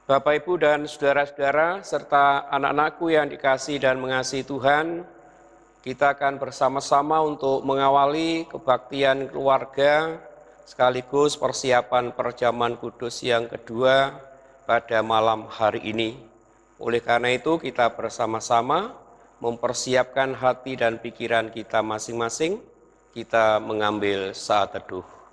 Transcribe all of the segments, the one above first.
Bapak, Ibu, dan saudara-saudara, serta anak-anakku yang dikasihi dan mengasihi Tuhan, kita akan bersama-sama untuk mengawali kebaktian keluarga sekaligus persiapan perjamuan kudus yang kedua pada malam hari ini. Oleh karena itu, kita bersama-sama mempersiapkan hati dan pikiran kita masing-masing. Kita mengambil saat teduh.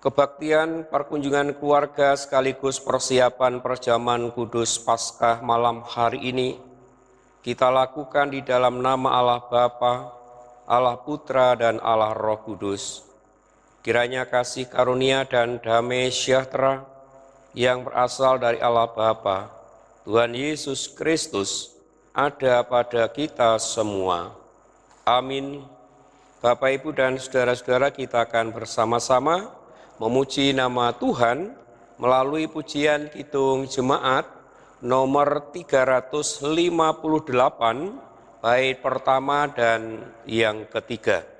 Kebaktian perkunjungan keluarga sekaligus persiapan perjamuan kudus Paskah malam hari ini kita lakukan di dalam nama Allah Bapa, Allah Putra, dan Allah Roh Kudus. Kiranya kasih karunia dan damai sejahtera yang berasal dari Allah Bapa, Tuhan Yesus Kristus, ada pada kita semua. Amin. Bapak, Ibu, dan saudara-saudara, kita akan bersama-sama memuji nama Tuhan melalui pujian Kidung Jemaat nomor 358, bait pertama dan yang ketiga.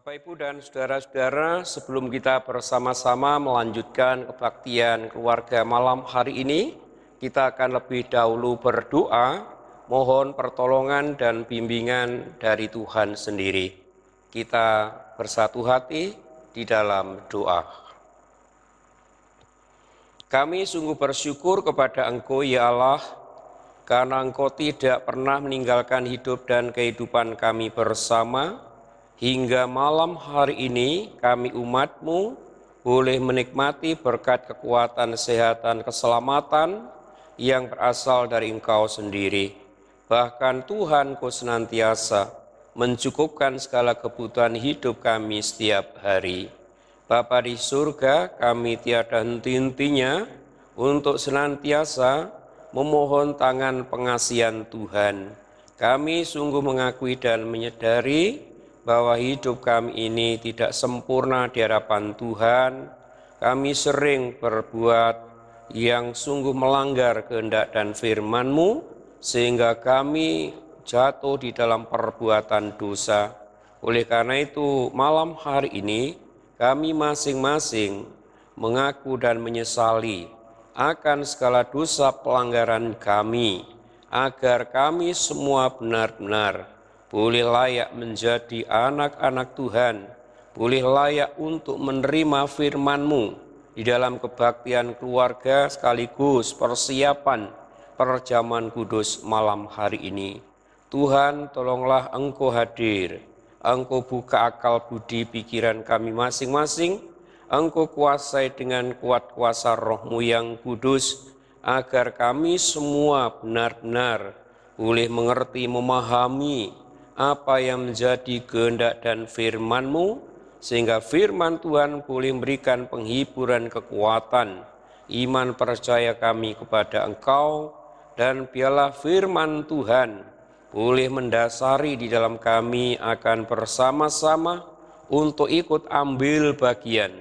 Bapak, Ibu, dan saudara-saudara, sebelum kita bersama-sama melanjutkan kebaktian keluarga malam hari ini, kita akan lebih dahulu berdoa, mohon pertolongan dan bimbingan dari Tuhan sendiri. Kita bersatu hati di dalam doa. Kami sungguh bersyukur kepada Engkau, ya Allah, karena Engkau tidak pernah meninggalkan hidup dan kehidupan kami bersama. Hingga malam hari ini kami umat-Mu boleh menikmati berkat kekuatan, kesehatan, keselamatan yang berasal dari Engkau sendiri. Bahkan Tuhan, Kau senantiasa mencukupkan segala kebutuhan hidup kami setiap hari. Bapa di surga, kami tiada henti-hentinya untuk senantiasa memohon tangan pengasihan Tuhan. Kami sungguh mengakui dan menyadari bahwa hidup kami ini tidak sempurna di hadapan Tuhan. Kami sering berbuat yang sungguh melanggar kehendak dan firman-Mu, sehingga kami jatuh di dalam perbuatan dosa. Oleh karena itu, malam hari ini kami masing-masing mengaku dan menyesali akan segala dosa pelanggaran kami, agar kami semua benar-benar boleh layak menjadi anak-anak Tuhan, boleh layak untuk menerima firman-Mu di dalam kebaktian keluarga sekaligus persiapan perjamuan kudus malam hari ini. Tuhan, tolonglah Engkau hadir, Engkau buka akal budi pikiran kami masing-masing, Engkau kuasai dengan kuat kuasa Roh-Mu yang kudus, agar kami semua benar-benar boleh mengerti, memahami apa yang menjadi kehendak dan firman-Mu, sehingga firman Tuhan boleh memberikan penghiburan, kekuatan, iman percaya kami kepada Engkau, dan biarlah firman Tuhan boleh mendasari di dalam kami akan bersama-sama untuk ikut ambil bagian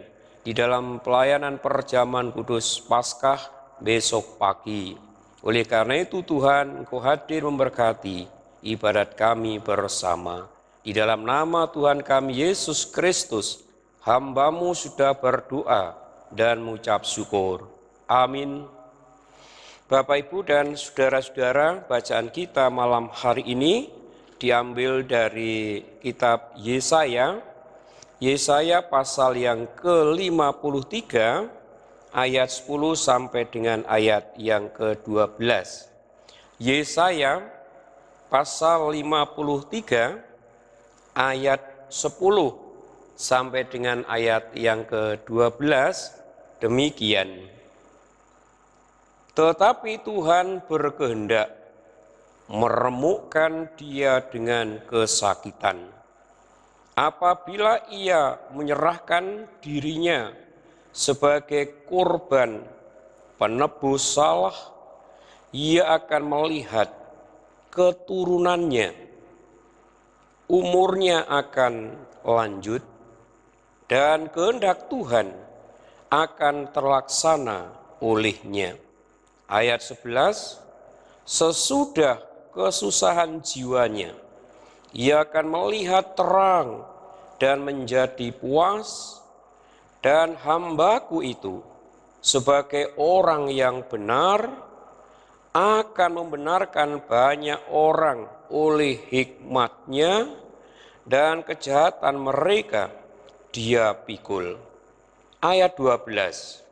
di dalam pelayanan perjamuan kudus Paskah besok pagi. Oleh karena itu Tuhan, Engkau hadir memberkati ibadat kami bersama. Di dalam nama Tuhan kami Yesus Kristus, hamba-Mu sudah berdoa dan mengucap syukur. Amin. Bapak, Ibu, dan saudara-saudara, bacaan kita malam hari ini diambil dari kitab Yesaya, Yesaya pasal yang ke-53, ayat 10 sampai dengan ayat yang ke-12. Yesaya pasal 53, ayat 10 sampai dengan ayat yang ke-12, demikian. Tetapi Tuhan berkehendak meremukkan dia dengan kesakitan. Apabila ia menyerahkan dirinya sebagai korban penebus salah, ia akan melihat keturunannya. Umurnya akan lanjut dan kehendak Tuhan akan terlaksana olehnya. Ayat 11, sesudah kesusahan jiwanya, ia akan melihat terang dan menjadi puas, dan hambaku itu sebagai orang yang benar akan membenarkan banyak orang oleh hikmatnya, dan kejahatan mereka dia pikul. Ayat 12,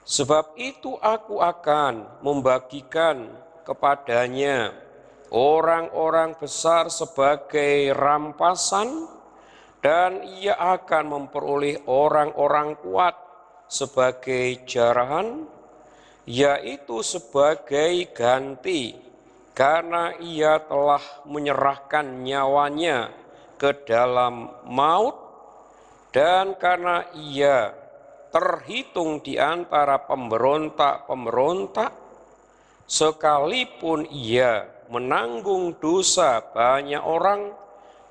sebab itu aku akan membagikan kepadanya orang-orang besar sebagai rampasan, dan ia akan memperoleh orang-orang kuat sebagai jarahan, yaitu sebagai ganti, karena ia telah menyerahkan nyawanya ke dalam maut, dan karena ia terhitung di antara pemberontak-pemberontak, sekalipun ia menanggung dosa banyak orang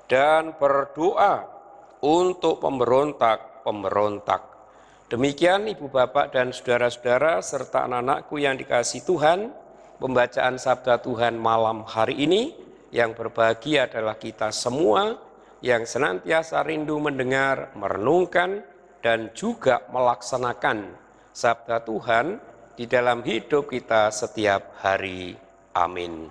dan berdoa untuk pemberontak-pemberontak. Demikian Ibu Bapak dan saudara-saudara serta anak-anakku yang dikasihi Tuhan, pembacaan sabda Tuhan malam hari ini. Yang berbahagia adalah kita semua yang senantiasa rindu mendengar, merenungkan, dan juga melaksanakan sabda Tuhan di dalam hidup kita setiap hari. Amin.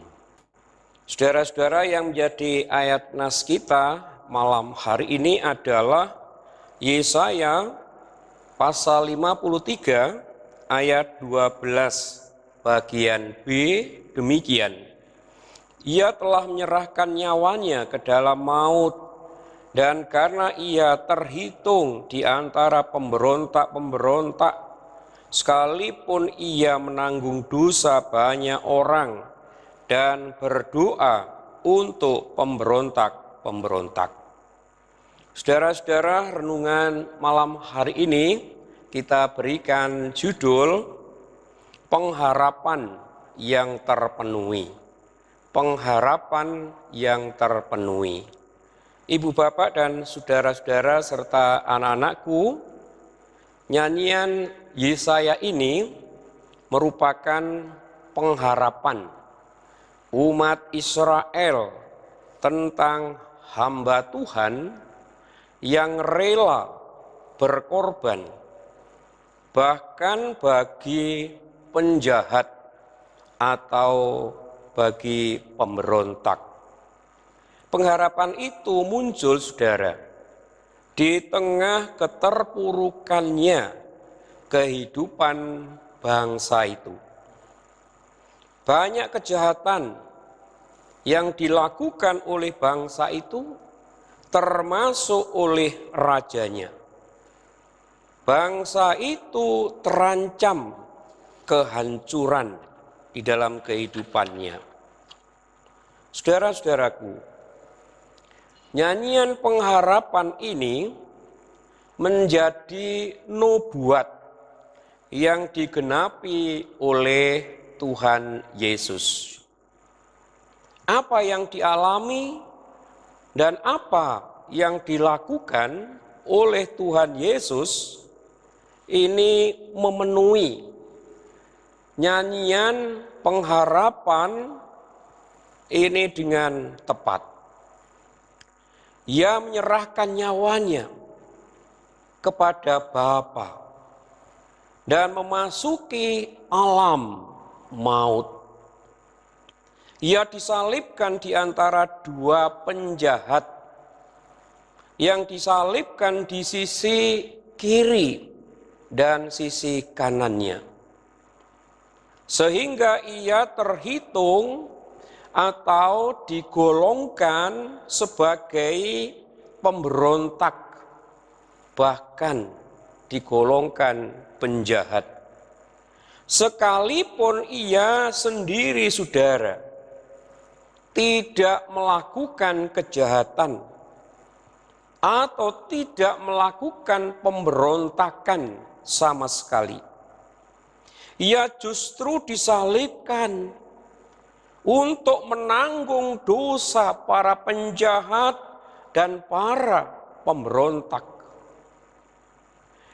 Saudara-saudara, yang menjadi ayat nas kita malam hari ini adalah Yesaya pasal 53 ayat 12 bagian B, demikian. Ia telah menyerahkan nyawanya ke dalam maut, dan karena ia terhitung di antara pemberontak-pemberontak, sekalipun ia menanggung dosa banyak orang dan berdoa untuk pemberontak-pemberontak. Saudara-saudara, renungan malam hari ini kita berikan judul pengharapan yang terpenuhi. Pengharapan yang terpenuhi. Ibu Bapak dan saudara-saudara serta anak-anakku, nyanyian Yesaya ini merupakan pengharapan umat Israel tentang hamba Tuhan yang rela berkorban bahkan bagi penjahat atau bagi pemberontak. Pengharapan itu muncul, saudara, di tengah keterpurukannya kehidupan bangsa itu. Banyak kejahatan yang dilakukan oleh bangsa itu, termasuk oleh rajanya. Bangsa itu terancam kehancuran di dalam kehidupannya. Saudara-saudaraku, nyanyian pengharapan ini menjadi nubuat yang digenapi oleh Tuhan Yesus. Apa yang dialami dan apa yang dilakukan oleh Tuhan Yesus ini memenuhi nyanyian pengharapan ini dengan tepat. Ia menyerahkan nyawanya kepada Bapa dan memasuki alam maut. Ia disalibkan di antara dua penjahat yang disalibkan di sisi kiri dan sisi kanannya. Sehingga ia terhitung atau digolongkan sebagai pemberontak, bahkan digolongkan penjahat. Sekalipun ia sendiri, saudara, tidak melakukan kejahatan atau tidak melakukan pemberontakan sama sekali. Ia justru disalibkan untuk menanggung dosa para penjahat dan para pemberontak.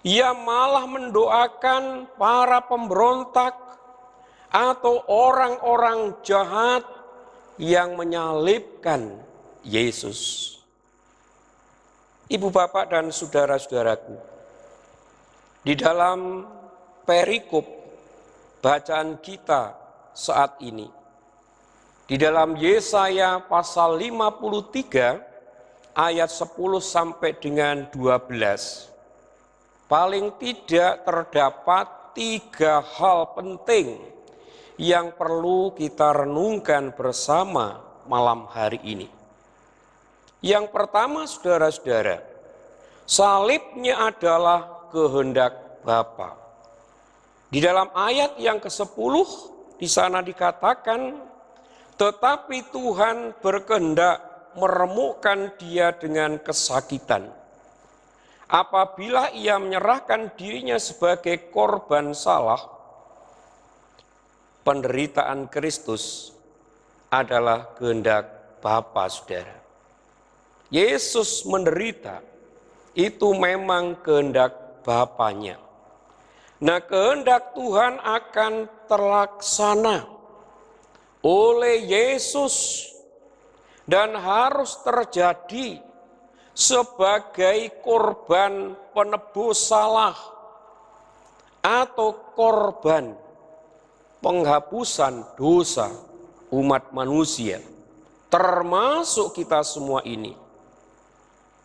Ia malah mendoakan para pemberontak atau orang-orang jahat yang menyalibkan Yesus. Ibu, bapak, dan saudara-saudaraku, di dalam perikop bacaan kita saat ini, di dalam Yesaya pasal 53 ayat 10 sampai dengan 12, paling tidak terdapat 3 hal penting yang perlu kita renungkan bersama malam hari ini. Yang pertama, saudara-saudara, salibnya adalah kehendak Bapa. Di dalam ayat yang ke-10 di sana dikatakan, tetapi Tuhan berkehendak meremukkan dia dengan kesakitan. Apabila ia menyerahkan dirinya sebagai korban salah, penderitaan Kristus adalah kehendak Bapa, saudara. Yesus menderita, itu memang kehendak Bapanya. Nah, kehendak Tuhan akan terlaksana oleh Yesus dan harus terjadi sebagai korban penebus salah atau korban penghapusan dosa umat manusia, termasuk kita semua ini.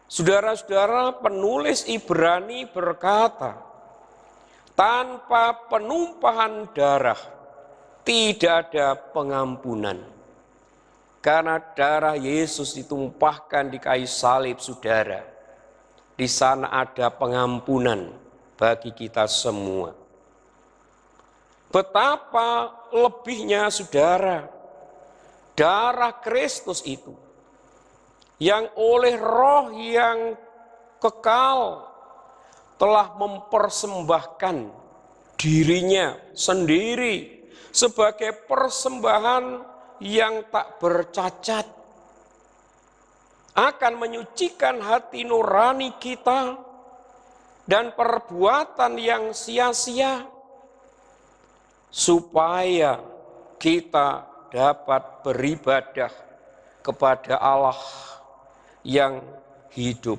Saudara-saudara, penulis Ibrani berkata, tanpa penumpahan darah tidak ada pengampunan. Karena darah Yesus ditumpahkan di kayu salib, saudara, di sana ada pengampunan bagi kita semua. Betapa lebihnya, saudara, darah Kristus itu yang oleh Roh yang kekal telah mempersembahkan dirinya sendiri sebagai persembahan yang tak bercacat, akan menyucikan hati nurani kita dan perbuatan yang sia-sia, supaya kita dapat beribadah kepada Allah yang hidup.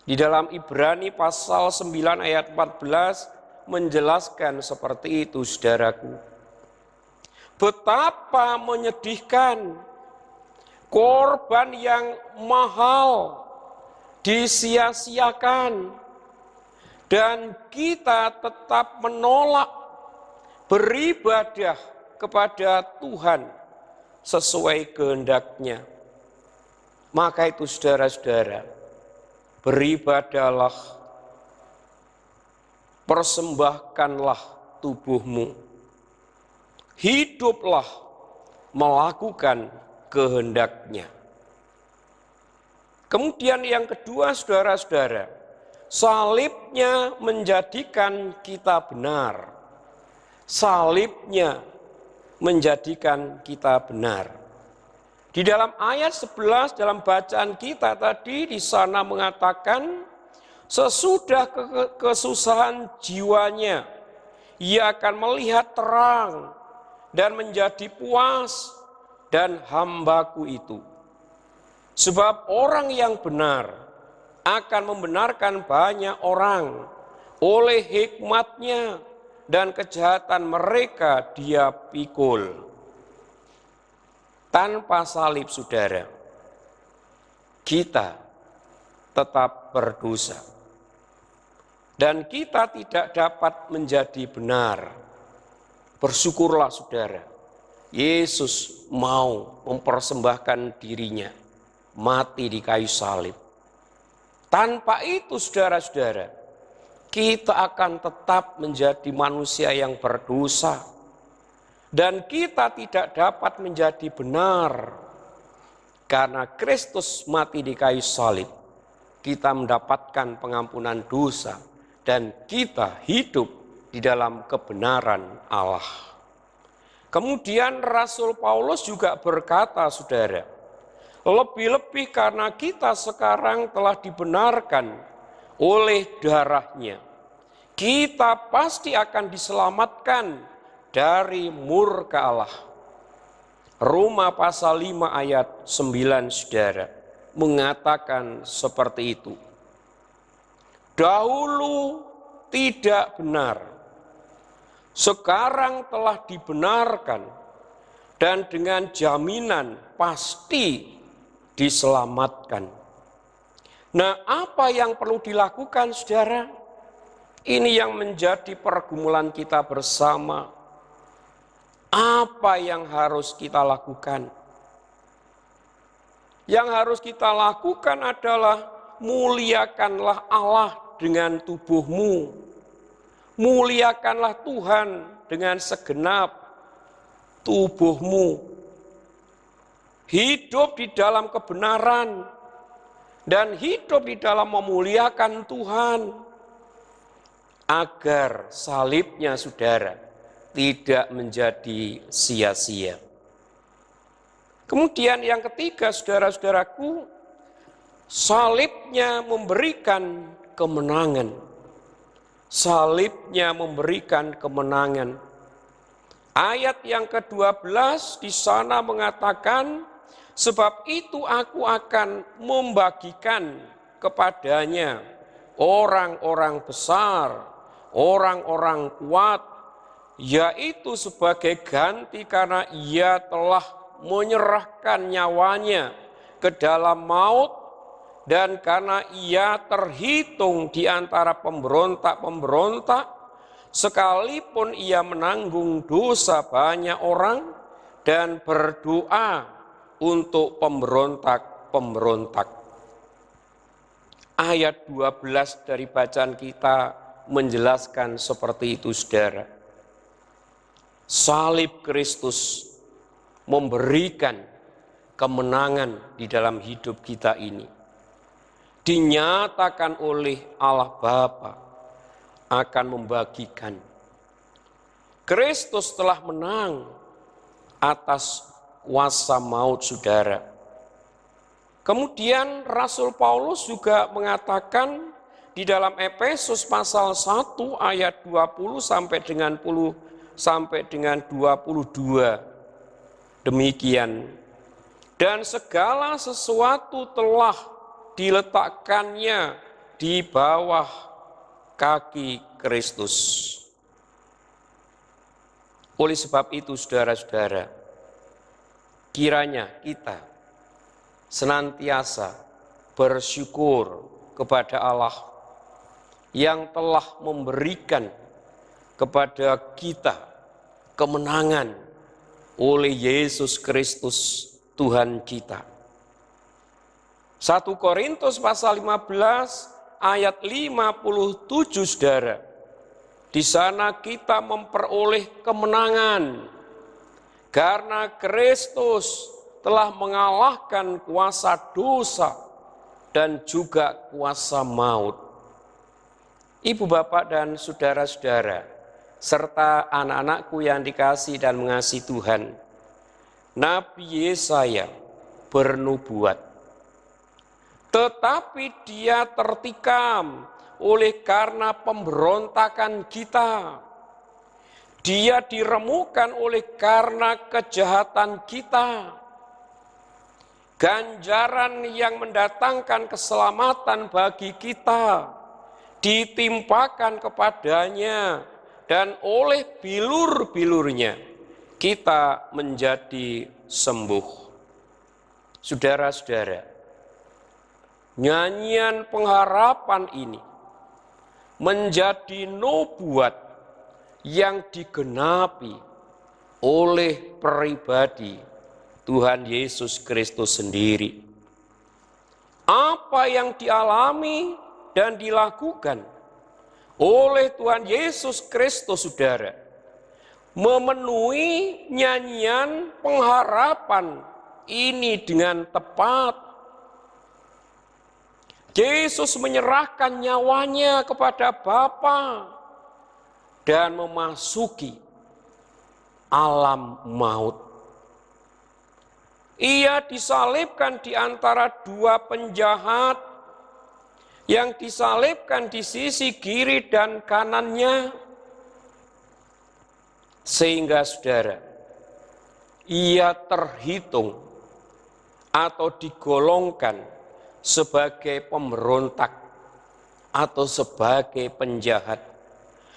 Di dalam Ibrani pasal 9 ayat 14 menjelaskan seperti itu, saudaraku. Betapa menyedihkan korban yang mahal disia-siakan dan kita tetap menolak beribadah kepada Tuhan sesuai kehendaknya. Maka itu, saudara-saudara, beribadahlah, persembahkanlah tubuhmu, hiduplah melakukan kehendak-Nya. Kemudian yang kedua, saudara-saudara, salibnya menjadikan kita benar. Salibnya menjadikan kita benar. Di dalam ayat 11 dalam bacaan kita tadi, di sana mengatakan, sesudah kesusahan jiwanya, ia akan melihat terang dan menjadi puas, dan hambaku itu. Sebab orang yang benar akan membenarkan banyak orang, oleh hikmat-Nya dan kejahatan mereka Dia pikul. Tanpa salib, saudara, kita tetap berdosa. Dan kita tidak dapat menjadi benar. Bersyukurlah, saudara, Yesus mau mempersembahkan dirinya, mati di kayu salib. Tanpa itu, saudara-saudara, kita akan tetap menjadi manusia yang berdosa. Dan kita tidak dapat menjadi benar. Karena Kristus mati di kayu salib, kita mendapatkan pengampunan dosa. Dan kita hidup di dalam kebenaran Allah. Kemudian Rasul Paulus juga berkata, saudara, lebih-lebih karena kita sekarang telah dibenarkan oleh darah-Nya, kita pasti akan diselamatkan dari murka Allah. Roma pasal 5 ayat 9, saudara, mengatakan seperti itu. Dahulu tidak benar, sekarang telah dibenarkan, dan dengan jaminan pasti diselamatkan. Nah, apa yang perlu dilakukan, saudara? Ini yang menjadi pergumulan kita bersama. Apa yang harus kita lakukan? Yang harus kita lakukan adalah muliakanlah Allah dengan tubuhmu. Muliakanlah Tuhan dengan segenap tubuhmu. Hidup di dalam kebenaran dan hidup di dalam memuliakan Tuhan. Agar salibnya, saudara, tidak menjadi sia-sia. Kemudian yang ketiga, saudara-saudaraku, salibnya memberikan kemenangan. Salibnya memberikan kemenangan. Ayat yang ke-12 di sana mengatakan, sebab itu aku akan membagikan kepadanya orang-orang besar, orang-orang kuat, yaitu sebagai ganti karena ia telah menyerahkan nyawanya ke dalam maut, dan karena ia terhitung di antara pemberontak-pemberontak, sekalipun ia menanggung dosa banyak orang dan berdoa untuk pemberontak-pemberontak. Ayat 12 dari bacaan kita menjelaskan seperti itu, saudara. Salib Kristus memberikan kemenangan di dalam hidup kita ini. Dinyatakan oleh Allah Bapa akan membagikan. Kristus telah menang atas kuasa maut, saudara. Kemudian Rasul Paulus juga mengatakan di dalam Efesus pasal 1 ayat 20 sampai dengan 22. Demikian, dan segala sesuatu telah diletakkannya di bawah kaki Kristus. Oleh sebab itu, saudara-saudara, kiranya kita senantiasa bersyukur kepada Allah yang telah memberikan kepada kita kemenangan oleh Yesus Kristus Tuhan kita. 1 Korintus pasal 15 ayat 57, saudara. Di sana kita memperoleh kemenangan karena Kristus telah mengalahkan kuasa dosa dan juga kuasa maut. Ibu, bapak, dan saudara-saudara, serta anak-anakku yang dikasihi dan mengasihi Tuhan, Nabi Yesaya bernubuat, tetapi dia tertikam oleh karena pemberontakan kita. Dia diremukkan oleh karena kejahatan kita. Ganjaran yang mendatangkan keselamatan bagi kita ditimpakan kepadanya, dan oleh bilur-bilurnya kita menjadi sembuh. Saudara-saudara, nyanyian pengharapan ini menjadi nubuat yang digenapi oleh pribadi Tuhan Yesus Kristus sendiri. Apa yang dialami dan dilakukan oleh Tuhan Yesus Kristus, saudara, memenuhi nyanyian pengharapan ini dengan tepat. Yesus menyerahkan nyawanya kepada Bapa dan memasuki alam maut. Ia disalibkan di antara dua penjahat yang disalibkan di sisi kiri dan kanannya. Sehingga saudara, ia terhitung atau digolongkan sebagai pemberontak atau sebagai penjahat.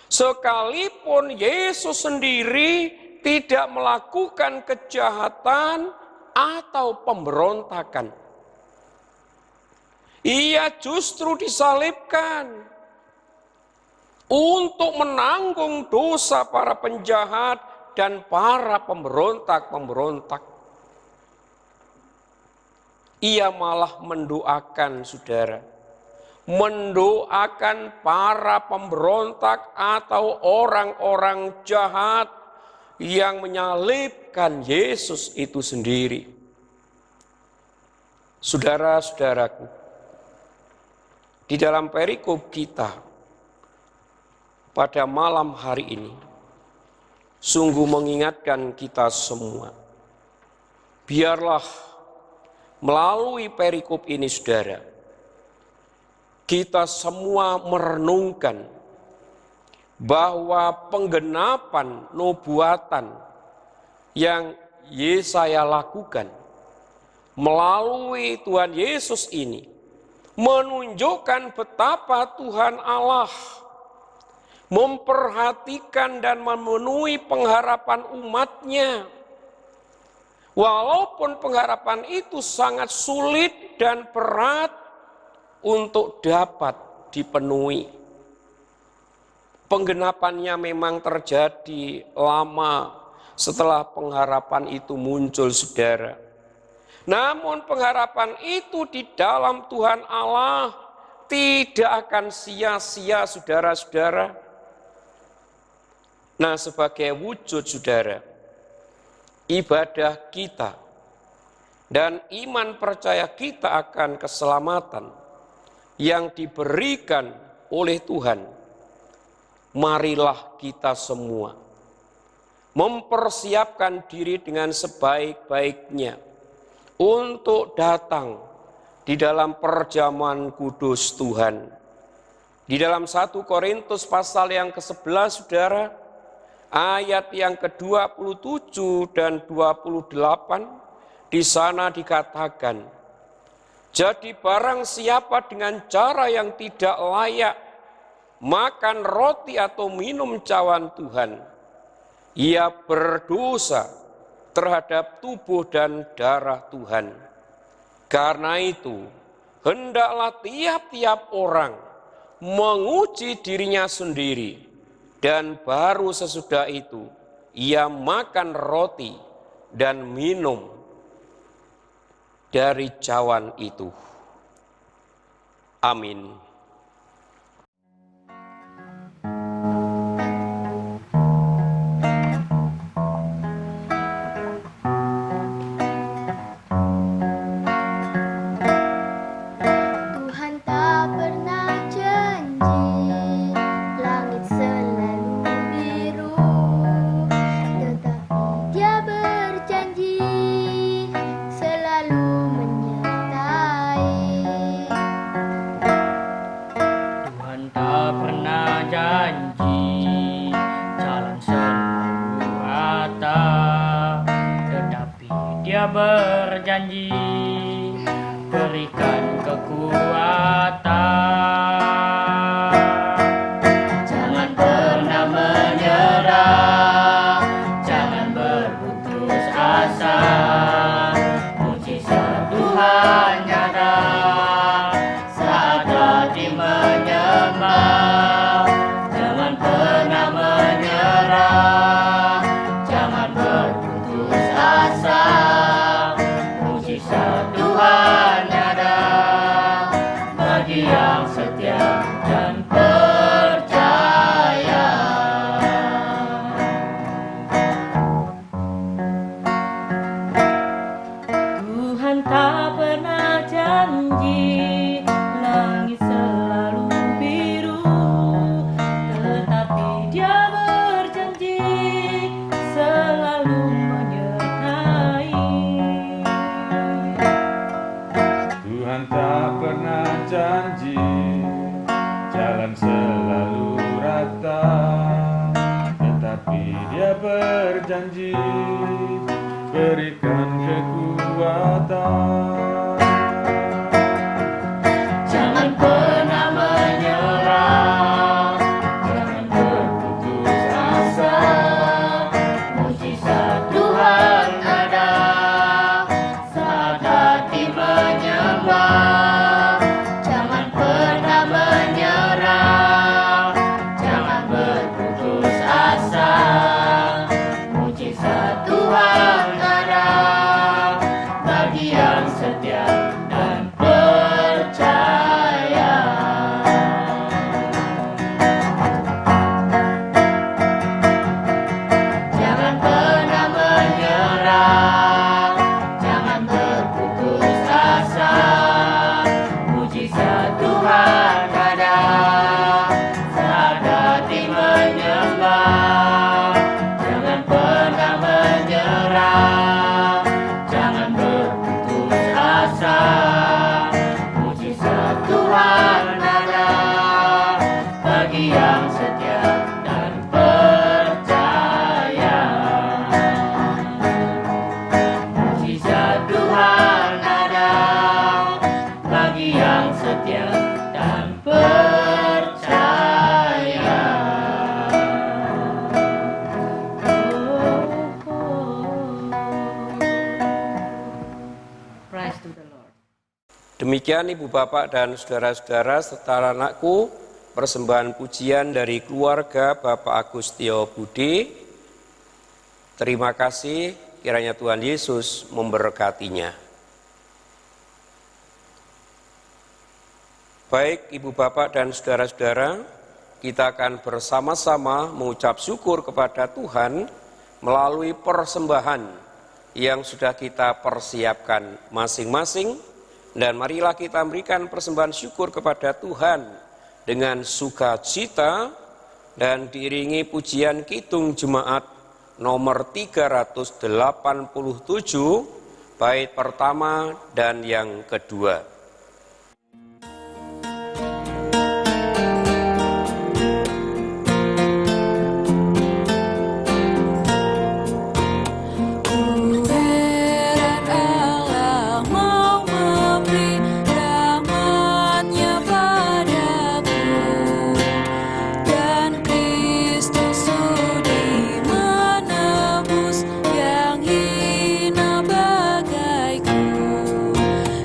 Sekalipun Yesus sendiri tidak melakukan kejahatan atau pemberontakan, ia justru disalibkan untuk menanggung dosa para penjahat dan para pemberontak-pemberontak. Ia malah mendoakan, saudara, mendoakan para pemberontak atau orang-orang jahat yang menyalibkan Yesus itu sendiri. Saudara-saudaraku, di dalam perikop kita pada malam hari ini sungguh mengingatkan kita semua. Biarlah melalui perikop ini, saudara, kita semua merenungkan bahwa penggenapan nubuatan yang Yesaya lakukan melalui Tuhan Yesus ini menunjukkan betapa Tuhan Allah memperhatikan dan memenuhi pengharapan umatnya. Walaupun pengharapan itu sangat sulit dan berat untuk dapat dipenuhi. Penggenapannya memang terjadi lama setelah pengharapan itu muncul, saudara. Namun pengharapan itu di dalam Tuhan Allah tidak akan sia-sia, saudara-saudara. Nah, sebagai wujud, saudara, ibadah kita dan iman percaya kita akan keselamatan yang diberikan oleh Tuhan, marilah kita semua mempersiapkan diri dengan sebaik-baiknya untuk datang di dalam perjamuan kudus Tuhan. Di dalam 1 Korintus pasal yang ke-11, saudara, ayat yang ke-27 dan 28, di sana dikatakan, jadi barang siapa dengan cara yang tidak layak makan roti atau minum cawan Tuhan, ia berdosa terhadap tubuh dan darah Tuhan. Karena itu, hendaklah tiap-tiap orang menguji dirinya sendiri, dan baru sesudah itu ia makan roti dan minum dari cawan itu. Amin. Dia berjanji berikan kekuatan. Jangan pernah menyerah, jangan berputus asa. Mujizat Tuhan nyata saat hati menyembah. Jangan pernah menyerah, jangan berputus asa. Mujizat Tuhan ada bagi yang setia dan percaya. Tuhan tak pernah janji langit selalu biru, tetapi Dia berjanji selalu menyertai. Tuhan tak pernah janji jalan selalu rata, tetapi Dia berjanji berikan kekuatan. Jangan pernah menyerah, jangan berputus asa. Mujizat Tuhan ada saat hati menyembah. Jangan pernah menyerah, jangan berputus asa. Mujizat Tuhan ada bagi yang setia dan percaya. Jangan pernah menyerah, jangan berputus asa. Mujizat Tuhan ada saat hati menyembah. Jangan pernah menyerah, jangan berputus asa. Mujizat Tuhan ada bagi yang setia dan percaya. Mujizat Tuhan ada bagi yang setia dan percaya. Praise to the Lord. Demikian Ibu Bapak dan saudara-saudara serta anakku, persembahan pujian dari keluarga Bapak Agustio Budi. Terima kasih, kiranya Tuhan Yesus memberkatinya. Baik Ibu Bapak dan saudara-saudara, kita akan bersama-sama mengucap syukur kepada Tuhan melalui persembahan yang sudah kita persiapkan masing-masing. Dan marilah kita memberikan persembahan syukur kepada Tuhan dengan sukacita dan diiringi pujian Kidung Jemaat nomor 387, bait pertama dan yang kedua.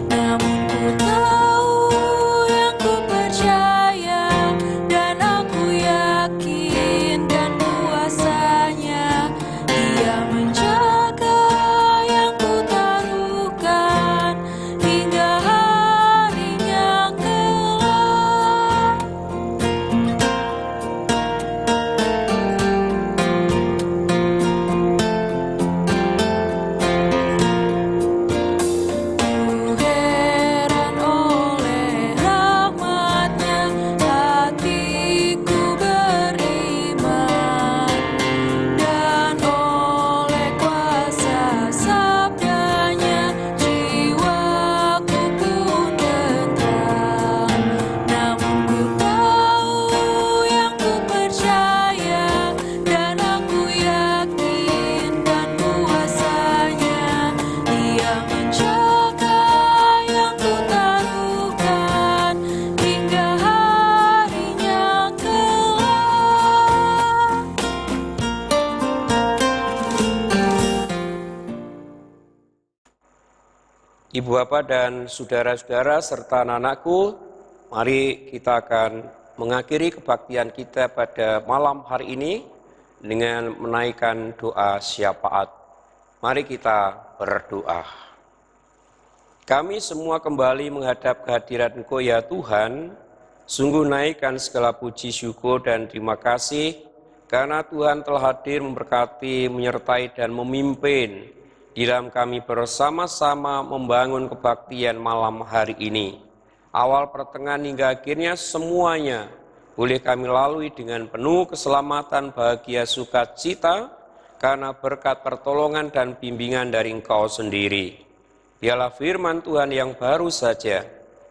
Namun ku Ibu bapak dan saudara-saudara serta anak-anakku, mari kita akan mengakhiri kebaktian kita pada malam hari ini dengan menaikkan doa syafaat. Mari kita berdoa. Kami semua kembali menghadap kehadiran Engkau ya Tuhan, sungguh naikkan segala puji syukur dan terima kasih karena Tuhan telah hadir memberkati, menyertai dan memimpin di dalam kami bersama-sama membangun kebaktian malam hari ini. Awal, pertengahan hingga akhirnya semuanya boleh kami lalui dengan penuh keselamatan, bahagia, sukacita karena berkat pertolongan dan bimbingan dari Engkau sendiri. Biarlah firman Tuhan yang baru saja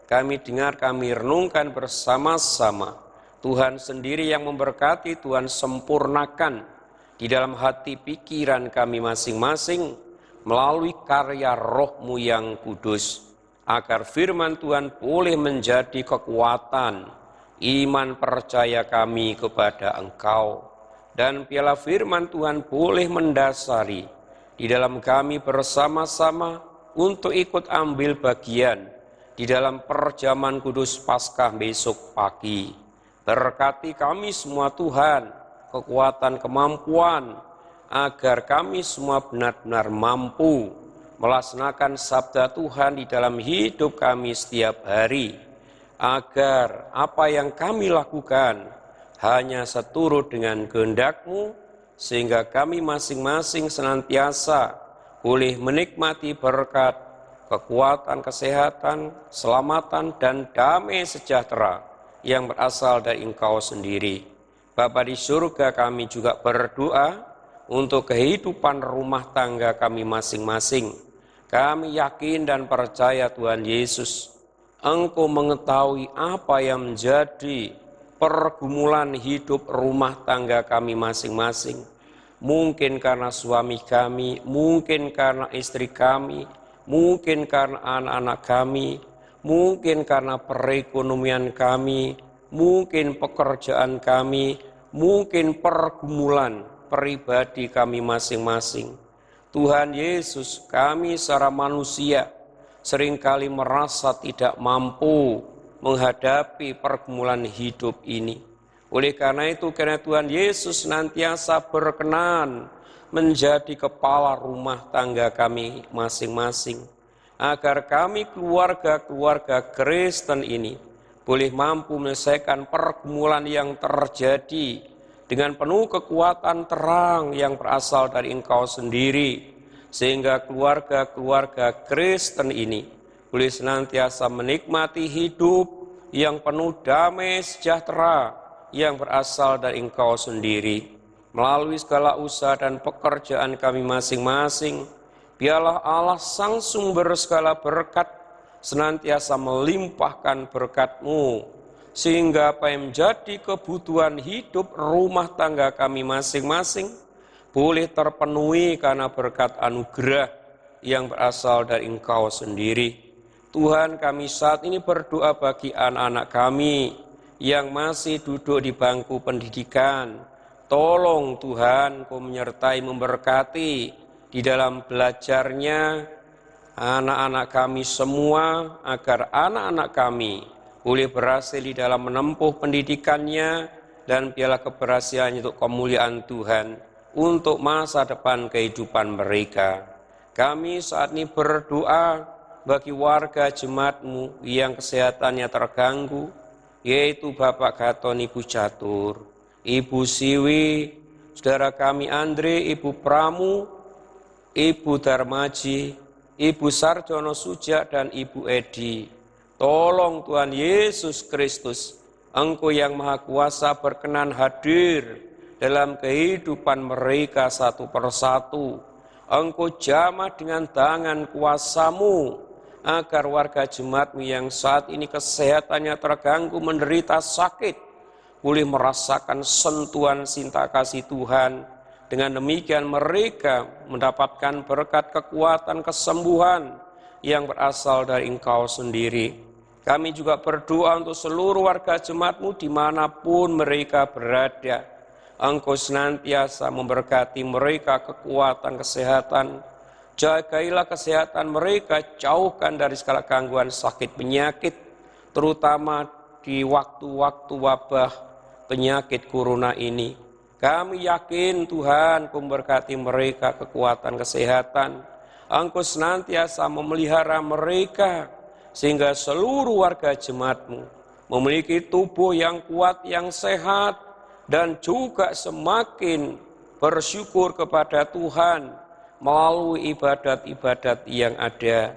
kami dengar, kami renungkan bersama-sama. Tuhan sendiri yang memberkati, Tuhan sempurnakan di dalam hati pikiran kami masing-masing melalui karya Roh-Mu yang kudus, agar firman Tuhan boleh menjadi kekuatan iman percaya kami kepada Engkau. Dan biarlah firman Tuhan boleh mendasari di dalam kami bersama-sama untuk ikut ambil bagian di dalam perjamuan kudus Paskah besok pagi. Berkati kami semua Tuhan, kekuatan, kemampuan, agar kami semua benar-benar mampu melaksanakan sabda Tuhan di dalam hidup kami setiap hari, agar apa yang kami lakukan hanya seturut dengan kehendak-Mu, sehingga kami masing-masing senantiasa boleh menikmati berkat, kekuatan, kesehatan, keselamatan, dan damai sejahtera yang berasal dari Engkau sendiri. Bapa di surga, kami juga berdoa untuk kehidupan rumah tangga kami masing-masing. Kami yakin dan percaya Tuhan Yesus, Engkau mengetahui apa yang menjadi pergumulan hidup rumah tangga kami masing-masing. Mungkin karena suami kami, mungkin karena istri kami, mungkin karena anak-anak kami, mungkin karena perekonomian kami, mungkin pekerjaan kami, mungkin pergumulan pribadi kami masing-masing. Tuhan Yesus, kami secara manusia seringkali merasa tidak mampu menghadapi pergumulan hidup ini. Oleh karena itu, karena Tuhan Yesus senantiasa berkenan menjadi kepala rumah tangga kami masing-masing, agar kami keluarga-keluarga Kristen ini boleh mampu menyelesaikan pergumulan yang terjadi dengan penuh kekuatan terang yang berasal dari Engkau sendiri, sehingga keluarga-keluarga Kristen ini boleh senantiasa menikmati hidup yang penuh damai sejahtera yang berasal dari Engkau sendiri. Melalui segala usaha dan pekerjaan kami masing-masing, biarlah Allah Sang Sumber segala berkat senantiasa melimpahkan berkat-Mu, sehingga apa yang menjadi kebutuhan hidup rumah tangga kami masing-masing boleh terpenuhi karena berkat anugerah yang berasal dari Engkau sendiri. Tuhan, kami saat ini berdoa bagi anak-anak kami yang masih duduk di bangku pendidikan. Tolong Tuhan, Kau menyertai, memberkati di dalam belajarnya anak-anak kami semua, agar anak-anak kami boleh berhasil di dalam menempuh pendidikannya, dan biarlah keberhasilannya untuk kemuliaan Tuhan, untuk masa depan kehidupan mereka. Kami saat ini berdoa bagi warga jemaat-Mu yang kesehatannya terganggu, yaitu Bapak Gaton, Ibu Catur, Ibu Siwi, saudara kami Andre, Ibu Pramu, Ibu Darmaji, Ibu Sarjono Sujak, dan Ibu Edi. Tolong Tuhan Yesus Kristus, Engkau yang Maha Kuasa berkenan hadir dalam kehidupan mereka satu persatu. Engkau jamah dengan tangan kuasa-Mu, agar warga jemaat-Mu yang saat ini kesehatannya terganggu, menderita sakit, boleh merasakan sentuhan cinta kasih Tuhan. Dengan demikian mereka mendapatkan berkat, kekuatan, kesembuhan yang berasal dari Engkau sendiri. Kami juga berdoa untuk seluruh warga jemaat-Mu dimanapun mereka berada. Engkau senantiasa memberkati mereka kekuatan, kesehatan, Jagailah kesehatan mereka, jauhkan dari segala gangguan sakit penyakit, terutama di waktu-waktu wabah penyakit corona ini. Kami yakin Tuhan memberkati mereka kekuatan kesehatan. Engkau senantiasa memelihara mereka, sehingga seluruh warga jemaat-Mu memiliki tubuh yang kuat, yang sehat, dan juga semakin bersyukur kepada Tuhan melalui ibadat-ibadat yang ada.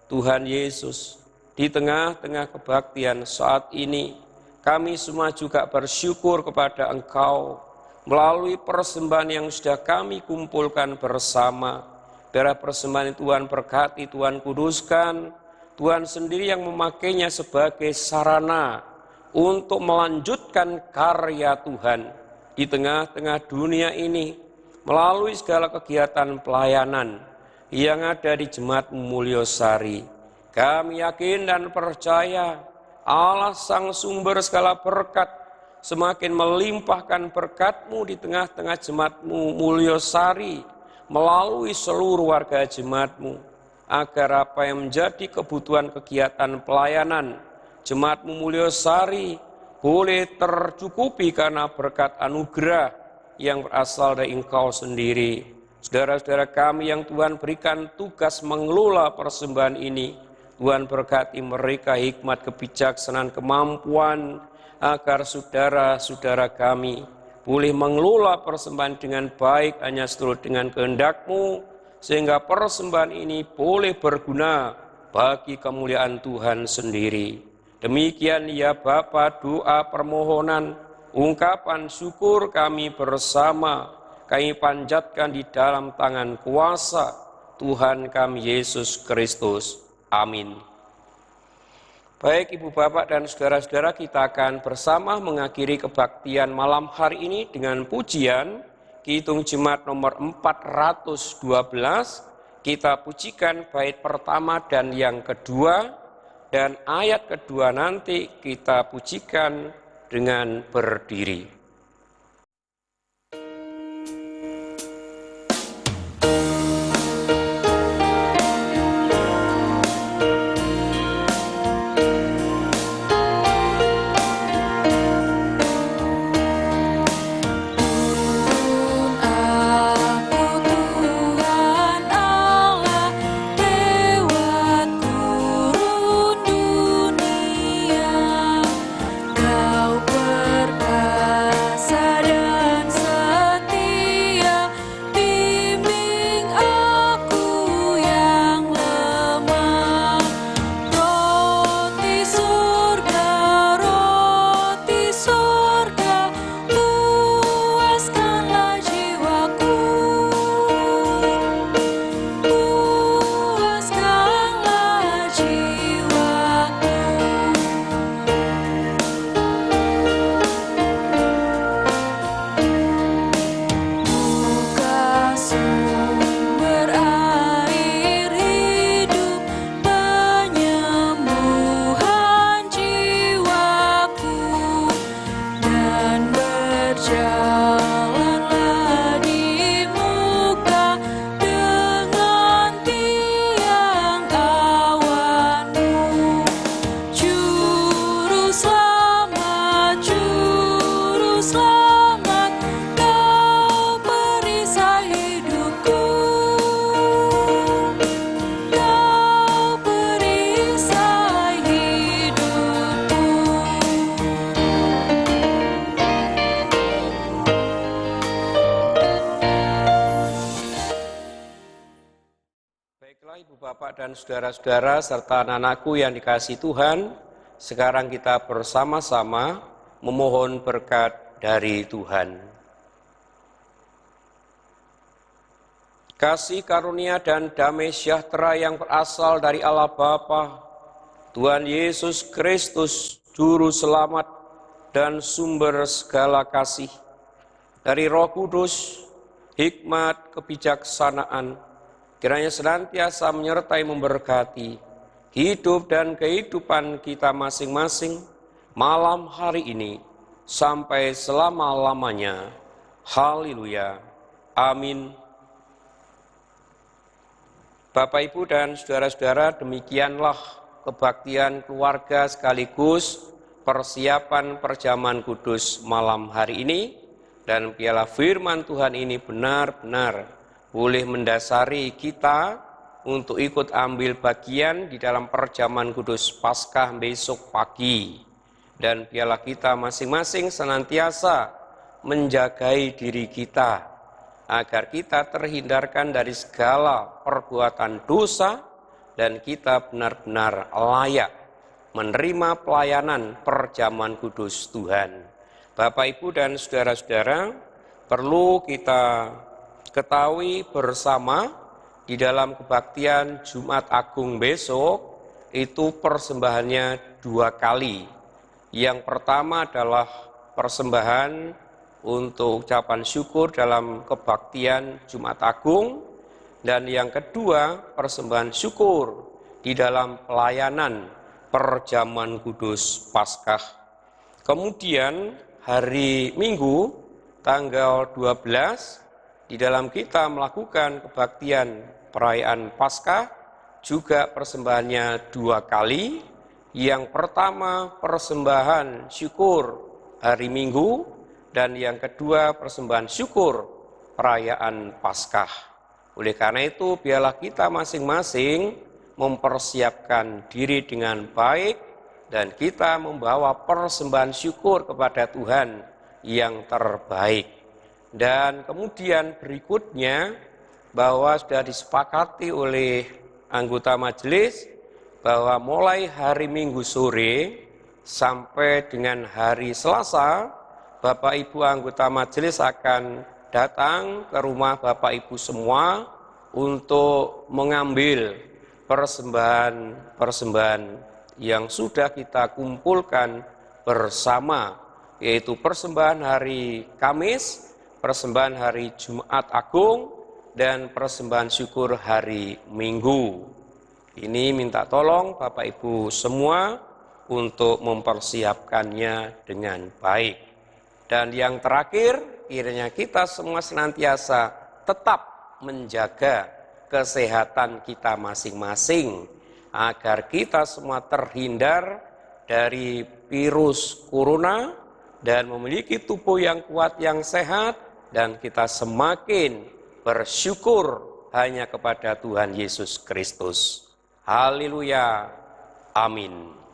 Tuhan Yesus, di tengah-tengah kebaktian saat ini, kami semua juga bersyukur kepada Engkau melalui persembahan yang sudah kami kumpulkan bersama. Biarlah persembahan Tuhan berkati, Tuhan kuduskan, Tuhan sendiri yang memakainya sebagai sarana untuk melanjutkan karya Tuhan di tengah-tengah dunia ini melalui segala kegiatan pelayanan yang ada di Jemaat Mulyosari. Kami yakin dan percaya Allah Sang Sumber segala berkat semakin melimpahkan berkat-Mu di tengah-tengah Jemaat-Mu Mulyosari melalui seluruh warga Jemaat-Mu, agar apa yang menjadi kebutuhan kegiatan pelayanan Jemaat-Mu Mulyosari boleh tercukupi karena berkat anugerah yang berasal dari Engkau sendiri. Saudara-saudara kami yang Tuhan berikan tugas mengelola persembahan ini, Tuhan berkati mereka hikmat, kebijaksanaan, kemampuan, agar saudara-saudara kami boleh mengelola persembahan dengan baik hanya seturut dengan kehendak-Mu, sehingga persembahan ini boleh berguna bagi kemuliaan Tuhan sendiri. Demikian ya Bapa, doa permohonan, ungkapan syukur kami bersama, kami panjatkan di dalam tangan kuasa Tuhan kami Yesus Kristus. Amin. Baik Ibu Bapak dan saudara-saudara, kita akan bersama mengakhiri kebaktian malam hari ini dengan pujian Kidung Jemaat nomor 412. Kita pujikan bait pertama dan yang kedua, dan ayat kedua nanti kita pujikan dengan berdiri. Bapak dan saudara-saudara serta anak-anakku yang dikasihi Tuhan, sekarang kita bersama-sama memohon berkat dari Tuhan. Kasih karunia dan damai sejahtera yang berasal dari Allah Bapa, Tuhan Yesus Kristus, Juru Selamat dan sumber segala kasih, dari Roh Kudus, hikmat, kebijaksanaan, kiranya senantiasa menyertai memberkati hidup dan kehidupan kita masing-masing malam hari ini sampai selama-lamanya. Haleluya. Amin. Bapak, Ibu, dan saudara-saudara, demikianlah kebaktian keluarga sekaligus persiapan perjamuan kudus malam hari ini. Dan piala firman Tuhan ini benar-benar boleh mendasari kita untuk ikut ambil bagian di dalam perjamuan kudus Paskah besok pagi. Dan piala kita masing-masing senantiasa menjagai diri kita, agar kita terhindarkan dari segala perbuatan dosa dan kita benar-benar layak menerima pelayanan perjamuan kudus Tuhan. Bapak, Ibu, dan saudara-saudara, perlu kita ketahui bersama di dalam kebaktian Jumat Agung besok itu persembahannya 2 kali. Yang pertama adalah persembahan untuk ucapan syukur dalam kebaktian Jumat Agung, dan yang kedua persembahan syukur di dalam pelayanan perjamuan kudus Paskah. Kemudian hari Minggu tanggal 12 di dalam kita melakukan kebaktian perayaan Paskah juga persembahannya 2 kali. Yang pertama persembahan syukur hari Minggu, dan yang kedua persembahan syukur perayaan Paskah. Oleh karena itu biarlah kita masing-masing mempersiapkan diri dengan baik dan kita membawa persembahan syukur kepada Tuhan yang terbaik. Dan kemudian berikutnya bahwa sudah disepakati oleh anggota majelis bahwa mulai hari Minggu sore sampai dengan hari Selasa, Bapak Ibu anggota majelis akan datang ke rumah Bapak Ibu semua untuk mengambil persembahan yang sudah kita kumpulkan bersama, yaitu persembahan hari Kamis, persembahan hari Jumat Agung, dan persembahan syukur hari Minggu. Ini minta tolong Bapak Ibu semua untuk mempersiapkannya dengan baik. Dan yang terakhir, kiranya kita semua senantiasa tetap menjaga kesehatan kita masing-masing, agar kita semua terhindar dari virus corona dan memiliki tubuh yang kuat, yang sehat, dan kita semakin bersyukur hanya kepada Tuhan Yesus Kristus. Haleluya. Amin.